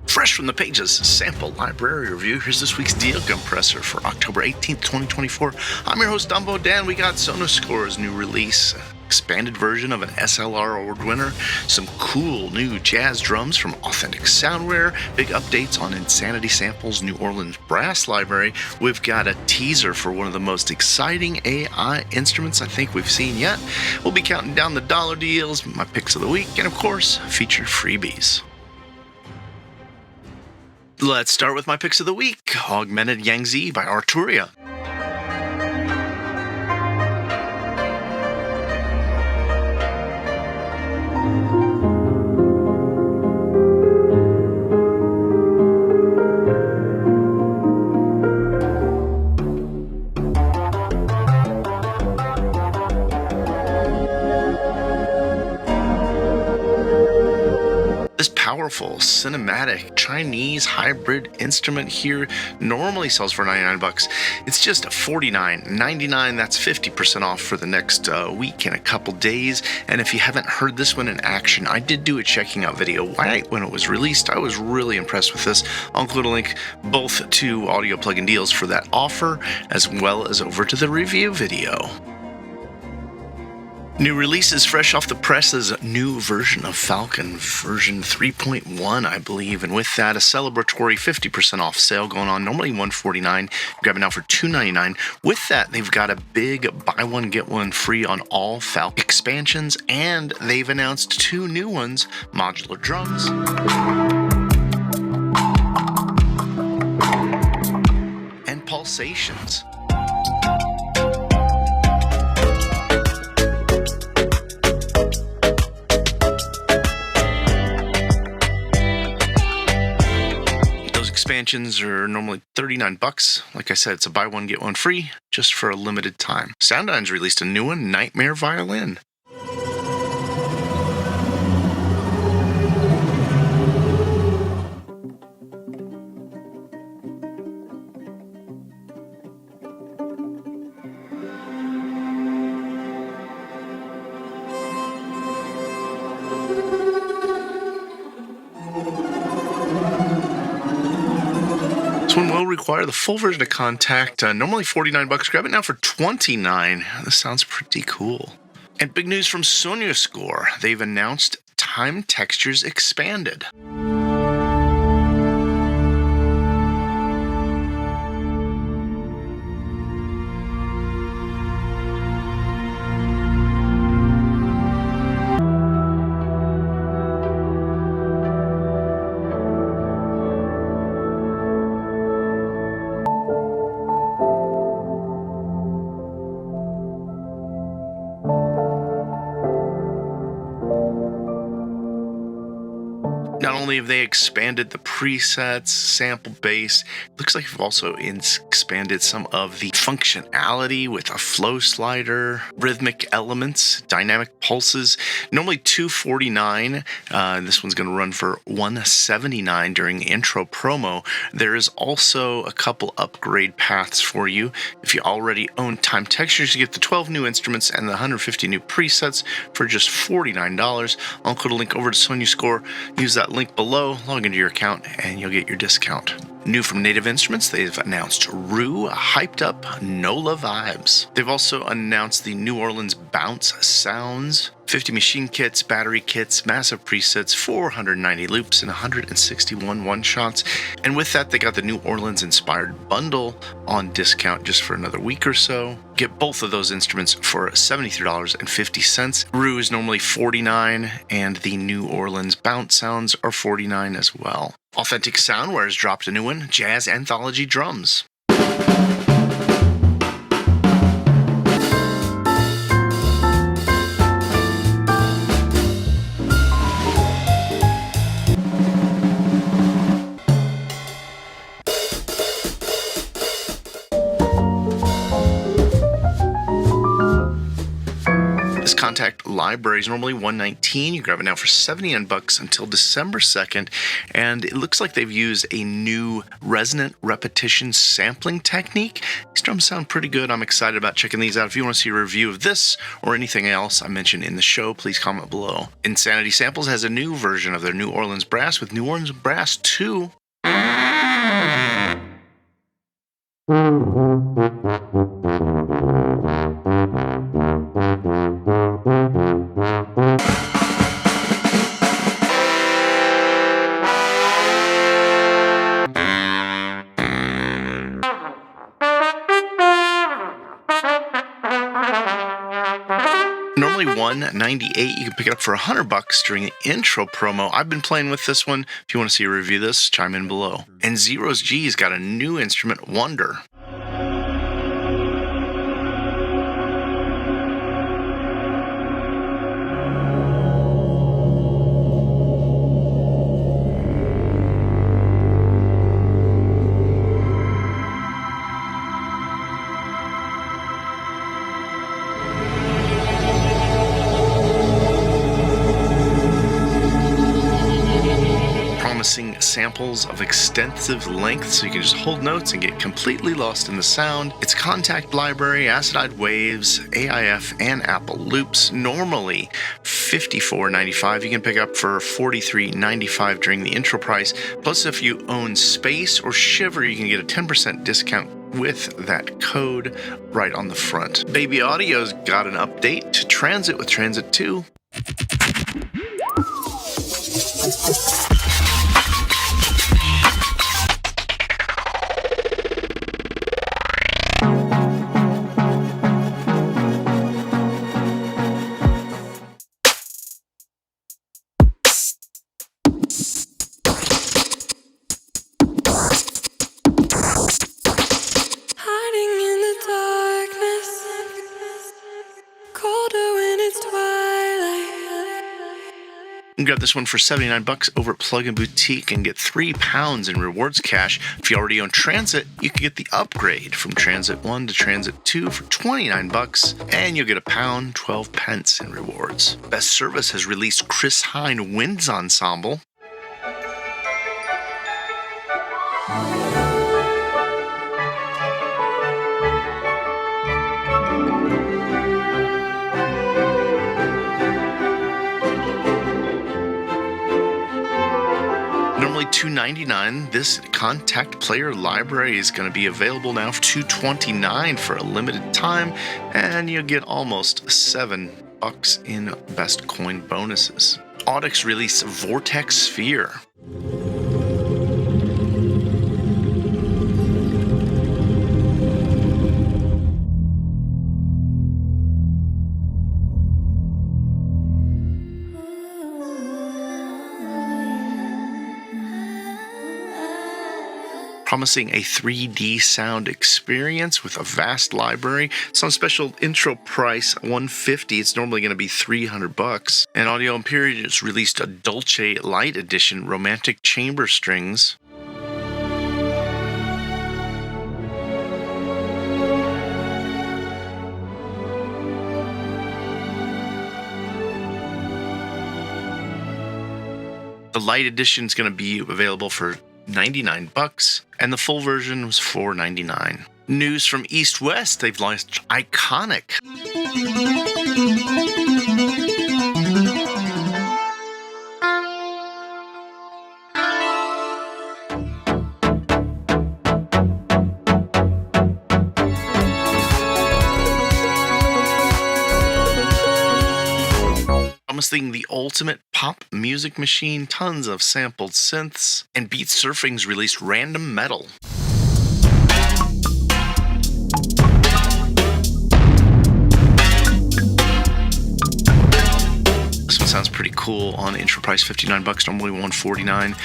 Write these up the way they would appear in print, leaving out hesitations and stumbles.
Fresh from the pages, sample library review. Here's this week's deal compressor for October 18th, 2024. I'm your host, Dumbo Dan. We got Sonuscore's new release, expanded version of an SLR award winner, some cool new jazz drums from Authentic Soundware, big updates on Insanity Sample's New Orleans brass library. We've got a teaser for one of the most exciting AI instruments I think we've seen yet. We'll be counting down the dollar deals, my picks of the week, and of course, featured freebies. Let's start with my picks of the week. Augmented YANGTZE by Arturia. This powerful, cinematic, Chinese hybrid instrument here normally sells for $99. It's just $49.99. That's 50% off for the next week and a couple days. And if you haven't heard this one in action, I did do a checking out video right when it was released. I was really impressed with this. I'll include a link both to Audio Plugin Deals for that offer, as well as over to the review video. New releases fresh off the press is a new version of Falcon, version 3.1, I believe. And with that, a celebratory 50% off sale going on, normally $149. Grab it now for $299. With that, they've got a big buy one, get one free on all Falcon expansions. And they've announced two new ones, Modular drums and Pulsations. Expansions are normally $39. Like I said, it's a buy one, get one free, just for a limited time. Soundiron's released a new one, Nightmare Violin. This one will require the full version of Contact, normally $49. Grab it now for $29. This sounds pretty cool. And big news from Sonuscore. They've announced Time Textures Expanded. Not only have they expanded the presets, sample base, looks like they've also expanded some of the functionality with a flow slider, rhythmic elements, dynamic pulses. Normally $249. This one's going to run for $179 during the intro promo. There is also a couple upgrade paths for you. If you already own Time Textures, you get the 12 new instruments and the 150 new presets for just $49. I'll include a link over to Sonuscore. Use that link below, log into your account, and you'll get your discount. New from Native Instruments, they've announced Roux hyped up NOLA vibes. They've also announced the New Orleans Bounce Sounds, 50 machine kits, battery kits, massive presets, 490 loops, and 161 one-shots. And with that, they got the New Orleans-inspired bundle on discount just for another week or so. Get both of those instruments for $73.50. Roux is normally $49, and the New Orleans Bounce Sounds are $49 as well. Authentic Soundware has dropped a new one, Jazz Anthology drums. Contact library is normally $119. You grab it now for $79 until December 2nd. And it looks like they've used a new resonant repetition sampling technique. These drums sound pretty good. I'm excited about checking these out. If you want to see a review of this or anything else I mentioned in the show, please comment below. Insanity Samples has a new version of their New Orleans Brass with New Orleans Brass 2. Normally $198, you can pick it up for $100 during the intro promo. I've been playing with this one. If you want to see a review of this, chime in below. And Zero's G's got a new instrument, Wonder. Samples of extensive length, so you can just hold notes and get completely lost in the sound. It's Contact Library, Acidide Waves, AIF, and Apple Loops. Normally $54.95. You can pick up for $43.95 during the intro price. Plus, if you own Space or Shiver, you can get a 10% discount with that code right on the front. Baby Audio's got an update to Transit with Transit 2. You can grab this one for $79 over at Plug & Boutique and get 3 pounds in rewards cash. If you already own Transit, you can get the upgrade from Transit 1 to Transit 2 for $29, and you'll get a pound, 12 pence in rewards. Best Service has released Chris Hein Winds Ensemble. Normally $299, this Contact Player Library is going to be available now for $229 for a limited time, and you'll get almost $7 in Best Coin bonuses. Auddict released Vortex Sphere. Promising a 3D sound experience with a vast library. It's on special intro price, $150. It's normally going to be $300. And Audio Imperia just released a Dolce Lite Edition Romantic Chamber Strings. The Lite Edition is going to be available for $99, and the full version was $499. News from EastWest, they've launched Iconic. Promising the ultimate pop music machine, tons of sampled synths, and Beatsurfing's released Random Metal. This one sounds pretty cool. On intro price $59, normally $149.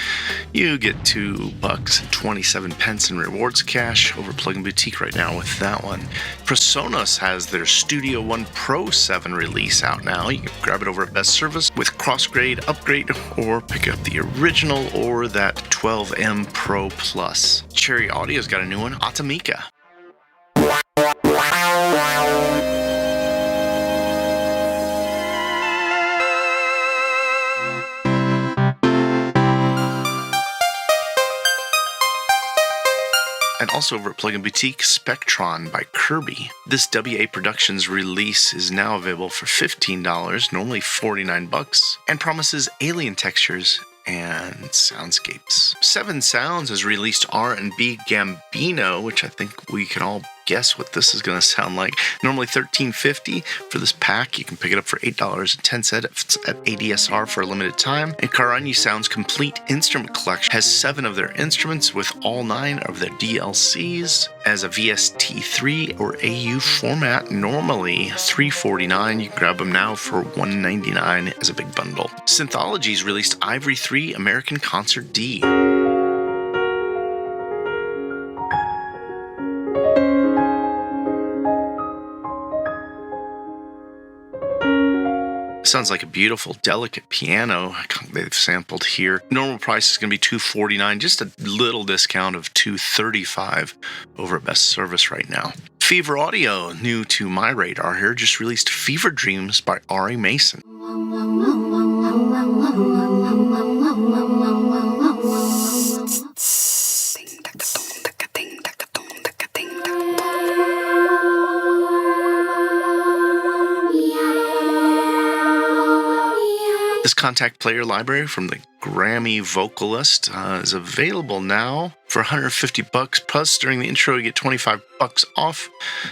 You get $2.27 in rewards cash over Plug & Boutique right now with that one. PreSonus has their Studio One Pro 7 release out now. You can grab it over at Best Service with crossgrade, upgrade, or pick up the original or that 12M Pro Plus. Cherry Audio's got a new one, Atomika. And also over at Plugin Boutique, Spectron by Curbi. This WA Productions release is now available for $15, normally $49, and promises alien textures and soundscapes. Seven Sounds has released R&B Gambino, which I think we can all guess what this is going to sound like. Normally $13.50 for this pack. You can pick it up for $8.10 at ADSR for a limited time. And Karanyi Sound's complete instrument collection has 7 of their instruments with all 9 of their DLCs as a VST3 or AU format. Normally $349. You can grab them now for $199 as a big bundle. Synthology's released Ivory 3 American Concert D. Sounds like a beautiful, delicate piano they've sampled here. Normal price is going to be $249, just a little discount of $235 over at Best Service right now. Fever Audio, new to my radar here, just released Fever Dreams by Ari Mason. This contact player library from the Grammy vocalist is available now for $150. Plus, during the intro, you get $25 off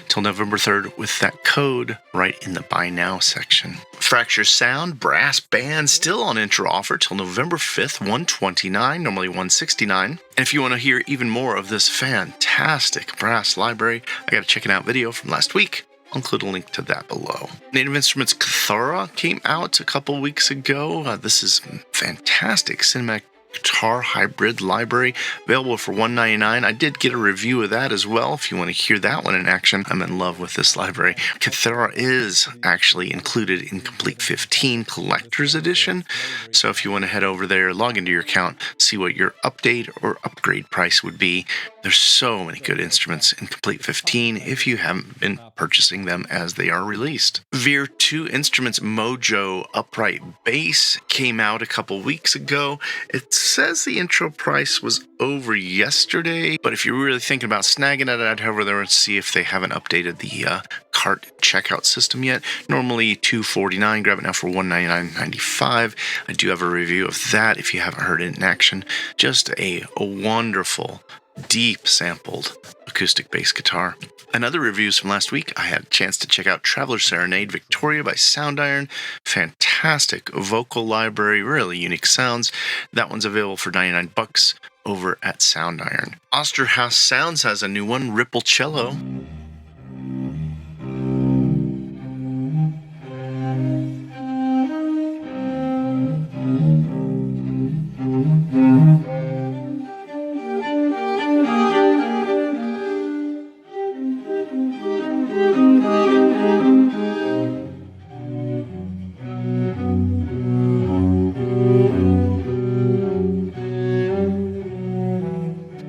till November 3rd with that code right in the Buy Now section. Fracture Sound Brass Band still on intro offer till November 5th, $129, normally $169. And if you want to hear even more of this fantastic brass library, I got a check it out video from last week. I'll include a link to that below. Native Instruments Cathara came out a couple weeks ago. This is fantastic cinematic guitar hybrid library, available for $199. I did get a review of that as well. If you want to hear that one in action, I'm in love with this library. Cathara is actually included in Complete 15 Collector's Edition. So if you want to head over there, log into your account, see what your update or upgrade price would be. There's so many good instruments in Complete 15 if you haven't been purchasing them as they are released. Veer 2 Instruments Mojo Upright Bass came out a couple weeks ago. It says the intro price was over yesterday, but if you're really thinking about snagging it, I'd head over there and see if they haven't updated the cart checkout system yet. Normally $249, grab it now for $199.95. I do have a review of that if you haven't heard it in action. Just a wonderful, deep sampled acoustic bass guitar. And other reviews from last week, I had a chance to check out Traveler Serenade Victoria by Soundiron. Fantastic vocal library, really unique sounds. That one's available for $99 over at Soundiron. Osterhaus Sounds has a new one, Ripple Cello.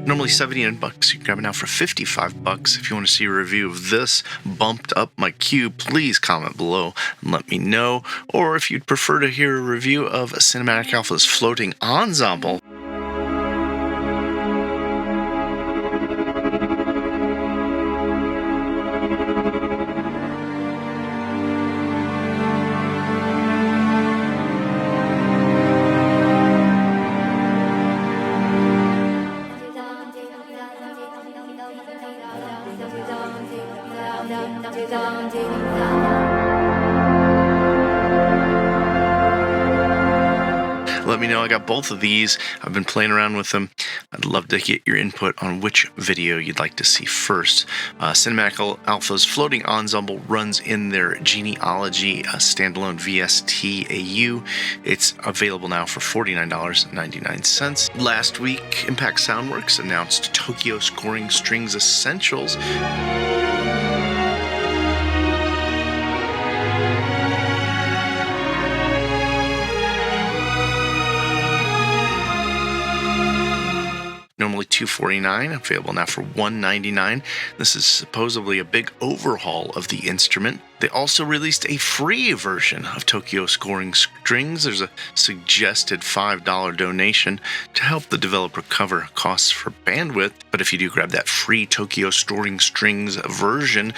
Normally $79, you can grab it now for $55. If you want to see a review of this bumped up my queue, please comment below and let me know. Or if you'd prefer to hear a review of Cinematic Alpha's Floating Ensemble, let me know. I got both of these. I've been playing around with them. I'd love to get your input on which video you'd like to see first. Cinematic Alpha's Floating Ensemble runs in their Genealogy standalone VST AU. It's available now for $49.99. Last week, Impact Soundworks announced Tokyo Scoring Strings Essentials. normally $249, available now for $199. This is supposedly a big overhaul of the instrument. They also released a free version of Tokyo Scoring Strings. There's a suggested $5 donation to help the developer cover costs for bandwidth. But if you do grab that free Tokyo Scoring Strings version,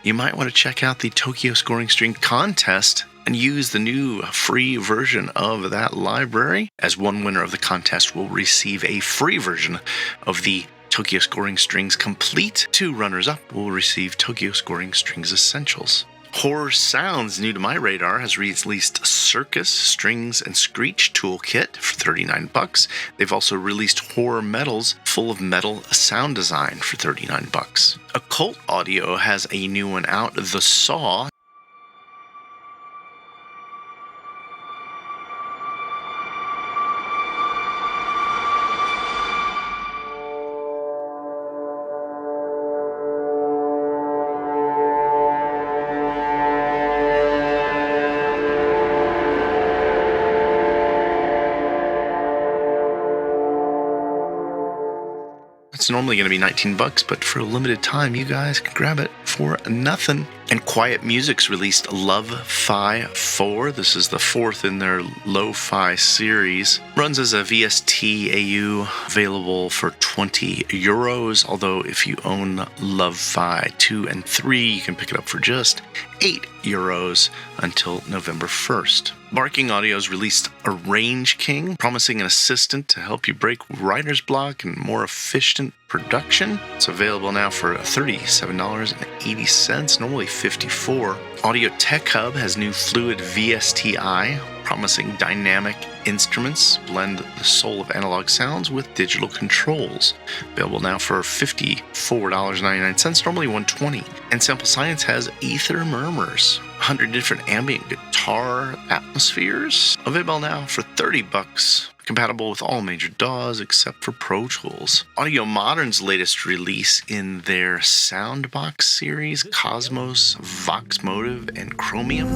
you might want to check out the Tokyo Scoring String contest and use the new free version of that library, as one winner of the contest will receive a free version of the Tokyo Scoring Strings Complete. 2 runners-up will receive Tokyo Scoring Strings Essentials. Horror Sounds, new to my radar, has released Circus Strings and Screech Toolkit for $39. They've also released Horror Metals, full of metal sound design for $39. Occult Audio has a new one out, The Saw. It's normally going to be $19, but for a limited time, you guys can grab it for nothing. And Quiet Music's released Love-Fi 4. This is the 4th in their Lo-Fi series. Runs as a VST AU, available for €20. Although if you own Love-Fi 2 and 3, you can pick it up for just €8 until November 1st. Barking Audio's released Arrange King, promising an assistant to help you break writer's block and more efficient production. It's available now for $37.80, normally $54. Audio Tech Hub has new Fluid VSTi, promising dynamic instruments blend the soul of analog sounds with digital controls. Available now for $54.99, normally $120. And Sample Science has Ether Murmurs, 100 different ambient guitar atmospheres, available now for $30. Compatible with all major DAWs except for Pro Tools. Audio Modern's latest release in their Soundbox series, Cosmos, Vox Motive, and Chromium.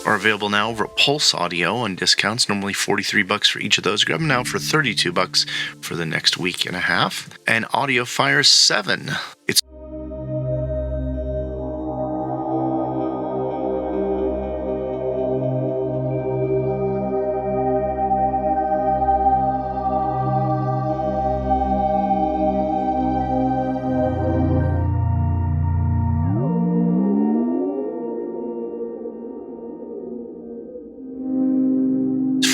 Are available now over at Pulse Audio on discounts, normally $43 for each of those. Grab them now for $32 for the next week and a half. And Audio Fire 7. It's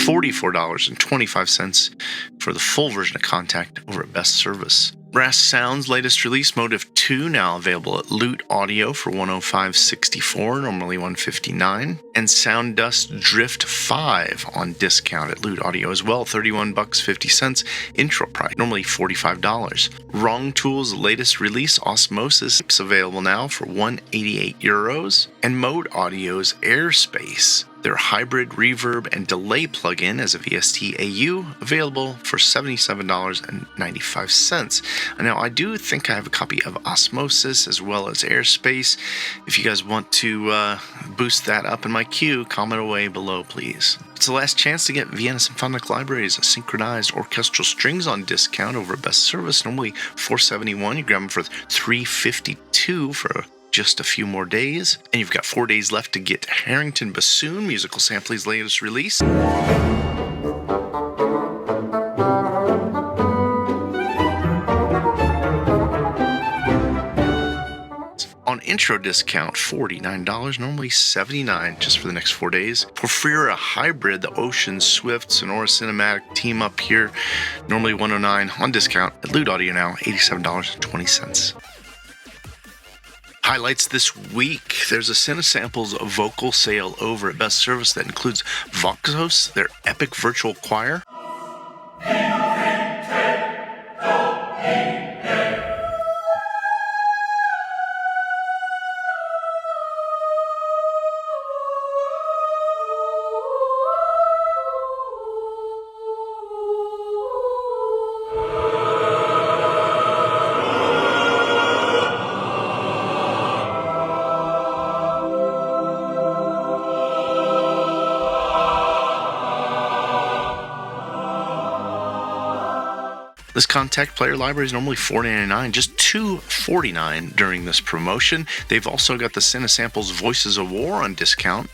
$44.25 for the full version of Contact over at Best Service. Brass Sound's latest release, Motive 2, now available at Loot Audio for $105.64, normally $159. And Sound Dust Drift 5 on discount at Loot Audio as well, $31.50, intro price, normally $45. Wrong Tool's latest release, Osmosis, is available now for €188. And Mode Audio's Airspace, their hybrid reverb and delay plugin as a VST AU, available for $77.95. Now, I do think I have a copy of Osmosis as well as Airspace. If you guys want to boost that up in my queue, comment away below, please. It's the last chance to get Vienna Symphonic Library's synchronized orchestral strings on discount over at Best Service, normally $471. You grab them for $352 for just a few more days. And you've got 4 days left to get Harrington Bassoon Musical Sampling's latest release. On intro discount, $49, normally $79 just for the next 4 days. Porphyra Hybrid, the Ocean Swift Sonora Cinematic team up here, normally $109 on discount at Loot Audio now, $87.20. Highlights this week, there's a Cinesamples vocal sale over at Best Service that includes Voxos, their epic virtual choir. This contact player library is normally $4.99, just $2.49 during this promotion. They've also got the Cinesamples Voices of War on discount.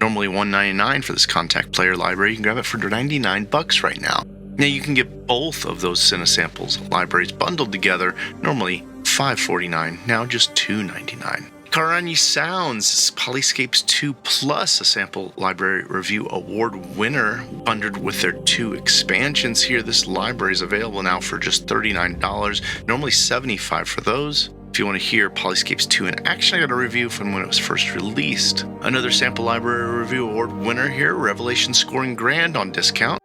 Normally $1.99 for this contact player library. You can grab it for $99 right now. Now you can get both of those Cinesamples libraries bundled together, normally $5.49, now just $2.99. Karanyi Sounds Polyscapes 2 Plus, a sample library review award winner, bundled with their 2 expansions here. This library is available now for just $39, normally $75 for those. If you want to hear Polyscapes 2 in action, I got a review from when it was first released. Another sample library review award winner here, Revelation Scoring Grand on discount.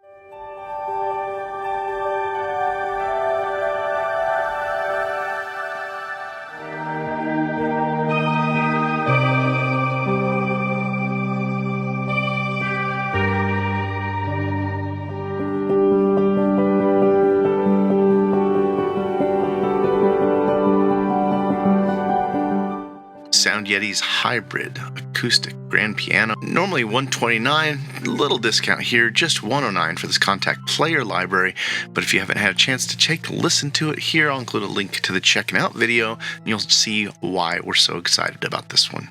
Sound Yeti's Hybrid Acoustic Grand Piano, normally $129, little discount here, just $109 for this contact player library. But if you haven't had a chance to take a listen to it here, I'll include a link to the checking out video, and you'll see why we're so excited about this one.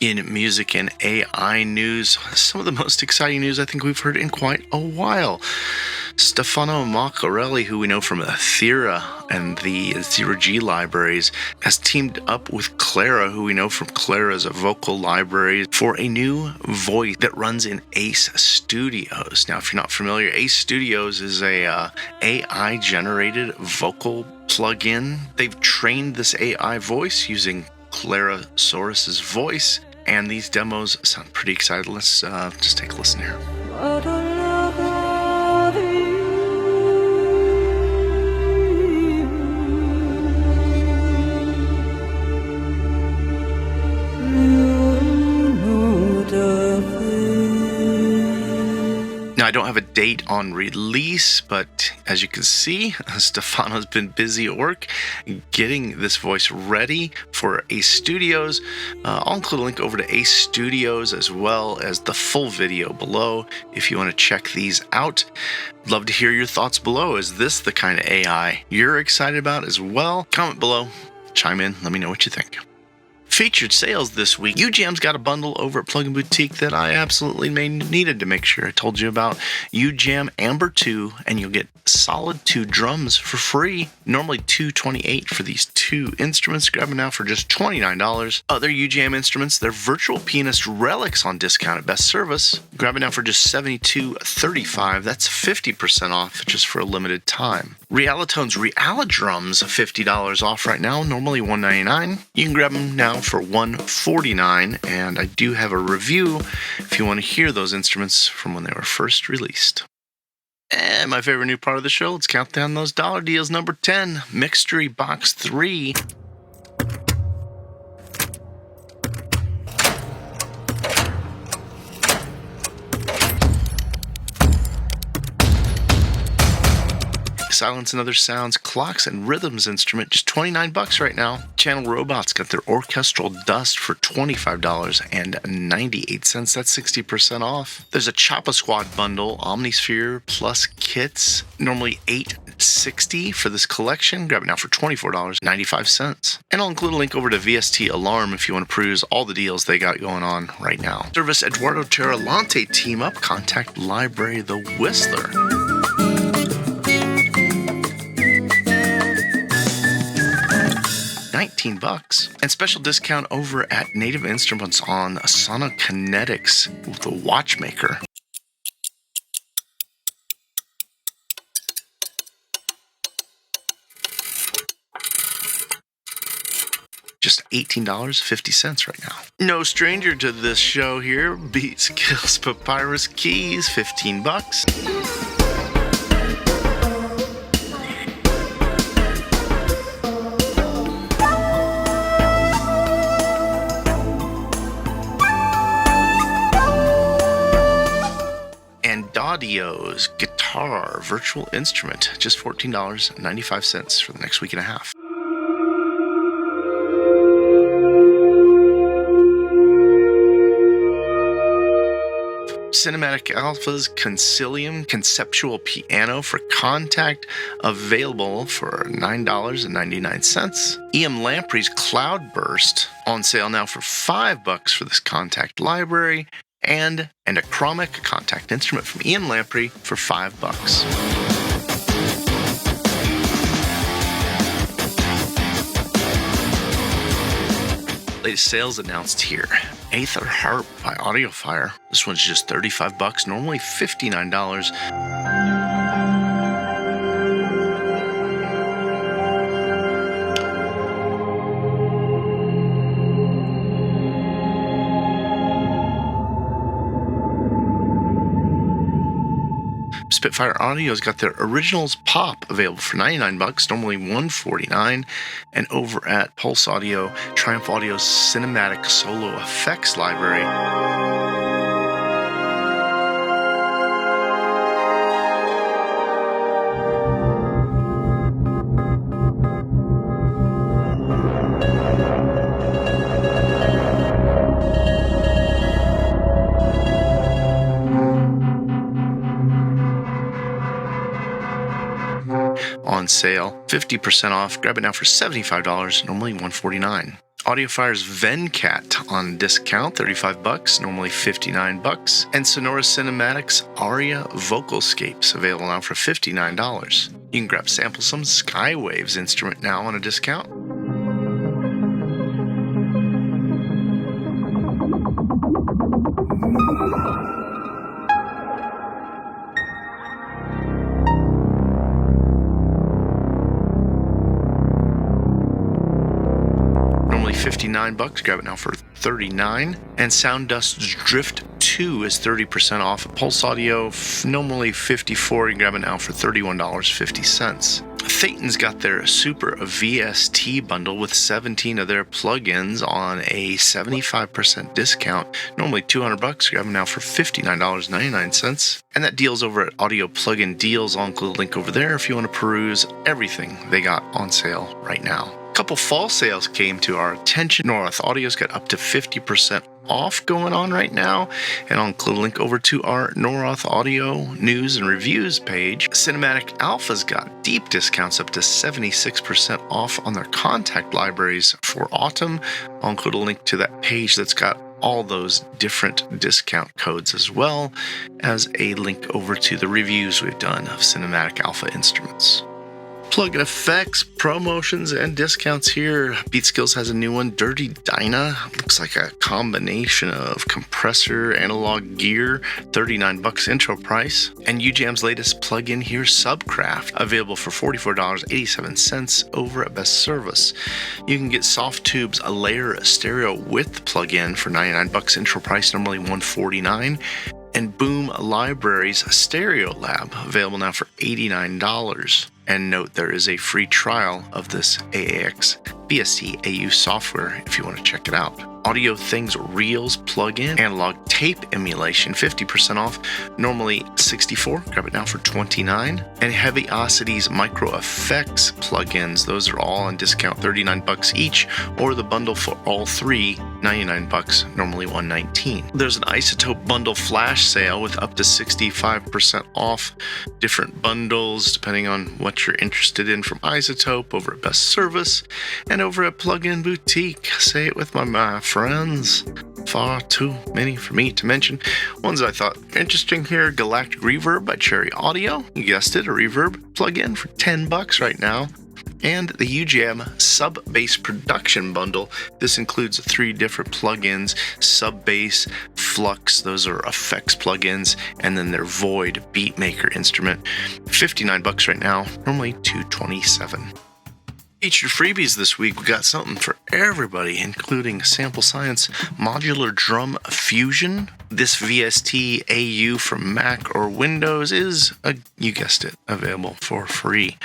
In music and AI news, some of the most exciting news I think we've heard in quite a while. Stefano Maccarelli, who we know from Ethera and the Zero-G libraries, has teamed up with Clara, who we know from Clara's vocal library, for a new voice that runs in Ace Studios. Now, if you're not familiar, Ace Studios is a AI-generated vocal plugin. They've trained this AI voice using Clara Saurus's voice, and these demos sound pretty exciting. Let's just take a listen here. Now, I don't have a date on release, but as you can see, Stefano's been busy at work getting this voice ready for Ace Studios. I'll include a link over to Ace Studios as well as the full video below if you want to check these out. Love to hear your thoughts below. Is this the kind of AI you're excited about as well? Comment below, chime in, let me know what you think. Featured sales this week. UJAM's got a bundle over at Plugin Boutique that I absolutely needed to make sure I told you about. UJAM Amber 2, and you'll get solid 2 drums for free. Normally $228 for these 2 instruments. Grab them now for just $29. Other UJAM instruments, their Virtual Pianist Relics on discount at Best Service. Grab it now for just $72.35. That's 50% off just for a limited time. Realitone's Realidrums, $50 off right now, normally $199. You can grab them now for $149, and I do have a review if you want to hear those instruments from when they were first released. And my favorite new part of the show, let's count down those dollar deals. Number 10, Mixtory Box 3. Silence and Other Sounds, Clocks and Rhythms instrument, just $29 right now. Channel Robots got their Orchestral Dust for $25.98. That's 60% off. There's a Choppa Squad bundle, Omnisphere plus kits, normally $8.60 for this collection. Grab it now for $24.95. And I'll include a link over to VST Alarm if you want to peruse all the deals they got going on right now. Service Eduardo Terralante team up, Contact Library The Whistler. $19. And special discount over at Native Instruments on Sonokinetics, the Watchmaker. Just $18.50 right now. No stranger to this show here, Beat Skills Papyrus Keys, $15. Audio's guitar virtual instrument, just $14.95 for the next week and a half. Cinematic Alpha's Concilium Conceptual Piano for Contact, available for $9.99. EM Lamprey's Cloudburst, on sale now for $5 for this Contact library, and a Chromic Contact instrument from EM Lamprey for $5. Latest sales announced here. Aether Harp by Audiophile. This one's just $35, normally $59. Spitfire Audio's got their Originals Pop available for $99, normally $149, and over at Pulse Audio, Triumph Audio's Cinematic Solo Effects library. On sale, 50% off. Grab it now for $75, normally $149. Audiophile's Vencat on discount, $35, normally $59. And Sonora Cinematics Aria Vocalscapes, available now for $59. You can grab samples some Skywaves instrument now on a discount. $59, grab it now for $39. And Soundust's Drift 2 is 30% off at Pulse Audio, normally $54. You can grab it now for $31.50. Phaeton's got their Super VST bundle with 17 of their plugins on a 75% discount, normally $200. Grab them now for $59.99. And that deal's over at Audio Plugin Deals. I'll include a link over there if you want to peruse everything they got on sale right now. A couple fall sales came to our attention. Noroth Audio's got up to 50% off going on right now, and I'll include a link over to our Noroth Audio news and reviews page. Cinematic Alpha's got deep discounts up to 76% off on their Contact libraries for autumn. I'll include a link to that page that's got all those different discount codes, as well as a link over to the reviews we've done of Cinematic Alpha instruments. Plugin effects, promotions, and discounts here. Beatskills has a new one, Dirty Dyna. Looks like a combination of compressor, analog gear, $39 intro price. And UJam's latest plugin here, Subcraft, available for $44.87 over at Best Service. You can get Softtube's A Layer Stereo Width plugin for $99 intro price, normally $149. And Boom Library's Stereo Lab, available now for $89. And note, there is a free trial of this AAX BST AU software if you want to check it out. Audio Things Reels plugin, analog tape emulation, 50% off, normally $64. Grab it now for $29. And Heavyosity's Micro Effects plugins, those are all on discount, $39 each, or the bundle for all three, $99, normally $119. There's an Isotope bundle flash sale with up to 65% off different bundles, depending on what you're interested in from Isotope, over at Best Service and over at Plugin Boutique. Say it with my friends. Far too many for me to mention. Ones I thought interesting here: Galactic Reverb by Cherry Audio. You guessed it, a reverb plugin for $10 right now. And the UJam Sub Bass Production Bundle. This includes 3 different plugins: Sub Bass, Flux, those are effects plugins, and then their Void Beatmaker instrument. $59 right now, normally $227. Featured freebies this week, we got something for everybody, including Sample Science Modular Drum Fusion. This VST AU from Mac or Windows is, you guessed it, available for free.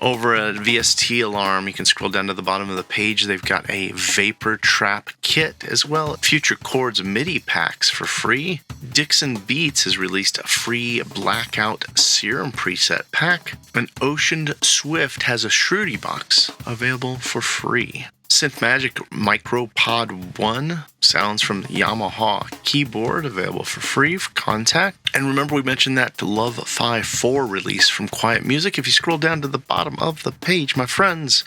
Over at VST Alarm, you can scroll down to the bottom of the page. They've got a Vapor Trap Kit kit, as well as Future Chords MIDI packs for free. Dixon Beats has released a free Blackout Serum preset pack. And Ocean Swift has a Shruti box available for free. Synthmagic Micropod 1 sounds from the Yamaha keyboard available for free for contact. And remember we mentioned that Love 5.4 release from Quiet Music. If you scroll down to the bottom of the page, my friends,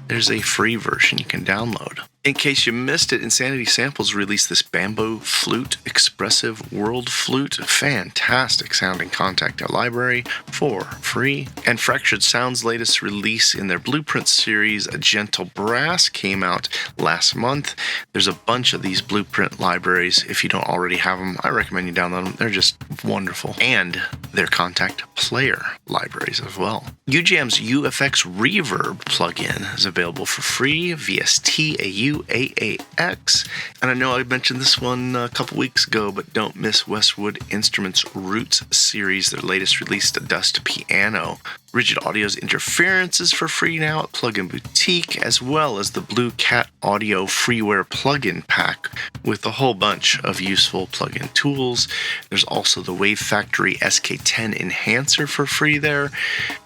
there's a free version you can download. In case you missed it, Insanity Samples released this Bamboo Flute Expressive World Flute. Fantastic sounding contact library for free. And Fractured Sound's latest release in their Blueprint series, Gentle Brass, came out last month. There's a bunch of these Blueprint libraries. If you don't already have them, I recommend you download them. They're just wonderful. And their contact player libraries as well. UJAM's UFX Reverb plugin is available for free, VST AAX. And I know I mentioned this one a couple weeks ago, but don't miss Westwood Instruments Roots series, their latest release, the Dust Piano. Rigid Audio's Interference is for free now at Plugin Boutique, as well as the Blue Cat Audio freeware plugin pack with a whole bunch of useful plugin tools. There's also the Wave Factory SK10 Enhancer for free there.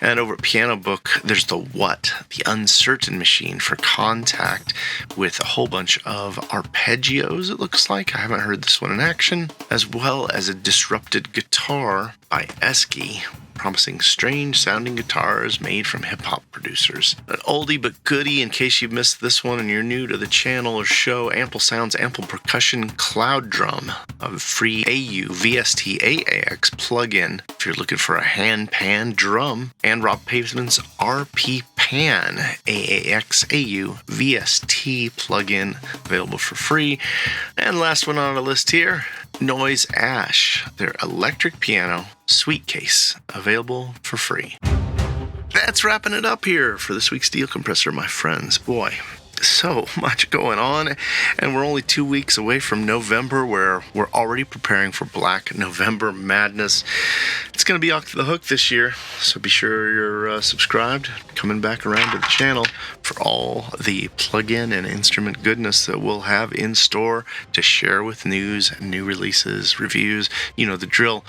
And over at Piano Book, there's the What, the Uncertain Machine for Contact with a whole bunch of arpeggios, it looks like. I haven't heard this one in action. As well as a Disrupted Guitar by Esky, promising strange sounding guitars made from hip-hop producers. An oldie but goodie in case you missed this one and you're new to the channel or show, Ample Sounds Ample Percussion Cloud Drum, a free AU VST AAX plugin if you're looking for a hand pan drum, and Rob Pavement's RP Pan AAX AU VST plugin available for free. And last one on our list here, Noise Ash, their electric piano sweet case, available for free. That's wrapping it up here for this week's Steel Compressor, my friends. Boy, so much going on, and we're only 2 weeks away from November, where we're already preparing for Black November Madness. It's going to be off the hook this year, so be sure you're subscribed, coming back around to the channel for all the plugin and instrument goodness that we'll have in store to share with news, new releases, reviews, you know the drill.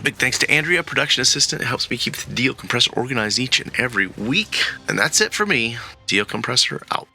Big thanks to Andrea, production assistant. It helps me keep the Steel Compressor organized each and every week. And that's it for me. Steel Compressor out.